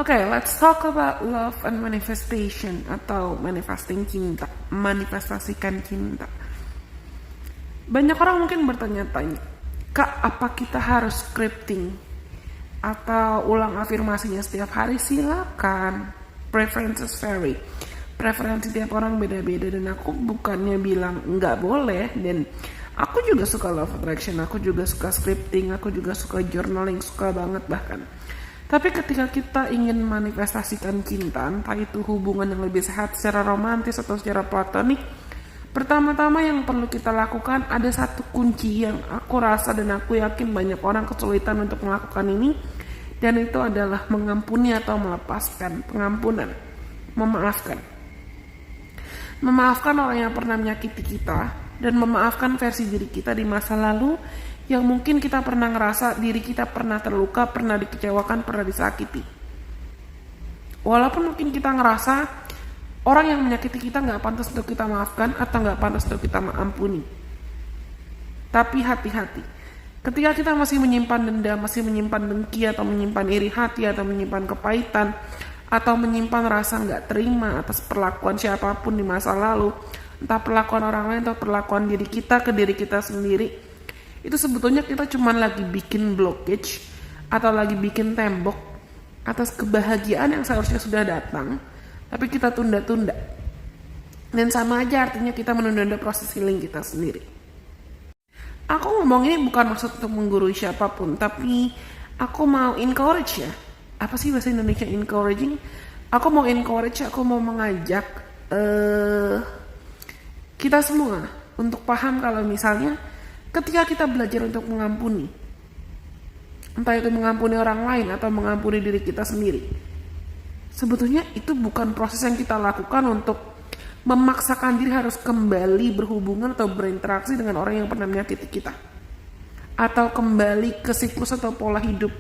Oke, let's talk about love and manifestation atau manifesting cinta, manifestasikan cinta. Banyak orang mungkin bertanya-tanya, Kak, apa kita harus scripting atau ulang afirmasinya setiap hari? Silakan. Preferences vary. Preferensi tiap orang beda-beda dan aku bukannya bilang nggak boleh, dan aku juga suka love attraction, aku juga suka scripting, aku juga suka journaling, suka banget bahkan. Tapi ketika kita ingin manifestasikan cinta, entah itu hubungan yang lebih sehat secara romantis atau secara platonik, pertama-tama yang perlu kita lakukan ada satu kunci yang aku rasa dan aku yakin banyak orang kesulitan untuk melakukan ini, dan itu adalah mengampuni atau melepaskan. Pengampunan, memaafkan. Memaafkan orang yang pernah menyakiti kita dan memaafkan versi diri kita di masa lalu yang mungkin kita pernah ngerasa diri kita pernah terluka, pernah dikecewakan, pernah disakiti. Walaupun mungkin kita ngerasa orang yang menyakiti kita gak pantas untuk kita maafkan atau gak pantas untuk kita ampuni. Tapi hati-hati. Ketika kita masih menyimpan dendam, masih menyimpan dengki, atau menyimpan iri hati, atau menyimpan kepahitan, atau menyimpan rasa gak terima atas perlakuan siapapun di masa lalu, entah perlakuan orang lain atau perlakuan diri kita ke diri kita sendiri, itu sebetulnya kita cuma lagi bikin blockage atau lagi bikin tembok atas kebahagiaan yang seharusnya sudah datang, tapi kita tunda-tunda. Dan sama aja artinya kita menunda-nunda proses healing kita sendiri. Aku ngomong ini bukan maksud untuk menggurui siapapun, tapi aku mau encourage ya. Apa sih bahasa Indonesia encouraging? Aku mau encourage, aku mau mengajak kita semua untuk paham kalau misalnya ketika kita belajar untuk mengampuni, entah itu mengampuni orang lain atau mengampuni diri kita sendiri, sebetulnya itu bukan proses yang kita lakukan untuk memaksakan diri harus kembali berhubungan atau berinteraksi dengan orang yang pernah menyakiti kita, atau kembali ke siklus atau pola hidup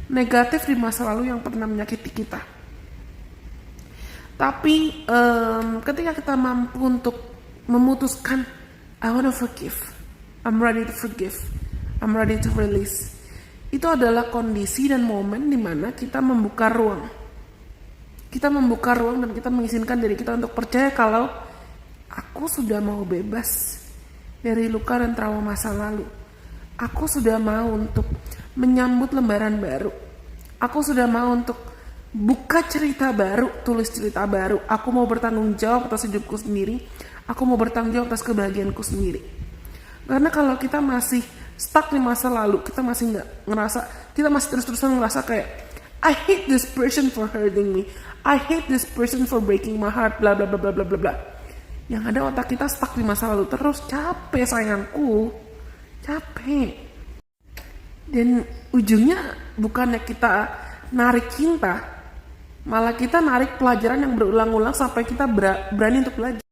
negatif di masa lalu yang pernah menyakiti kita. Tapi ketika kita mampu untuk memutuskan, I wanna forgive, I'm ready to forgive, I'm ready to release, itu adalah kondisi dan momen dimana kita membuka ruang. Kita membuka ruang dan kita mengizinkan diri kita untuk percaya kalau aku sudah mau bebas dari luka dan trauma masa lalu. Aku sudah mau untuk menyambut lembaran baru. Aku sudah mau untuk buka cerita baru, tulis cerita baru. Aku mau bertanggung jawab atas hidupku sendiri. Aku mau bertanggung jawab atas kebahagiaanku sendiri. Karena kalau kita masih stuck di masa lalu, kita masih kita masih terus-terusan ngerasa kayak I hate this person for hurting me, I hate this person for breaking my heart, bla bla bla bla bla bla. Yang ada otak kita stuck di masa lalu terus. Capek sayangku, capek. Dan ujungnya bukannya kita narik cinta, malah kita narik pelajaran yang berulang-ulang sampai kita berani untuk belajar.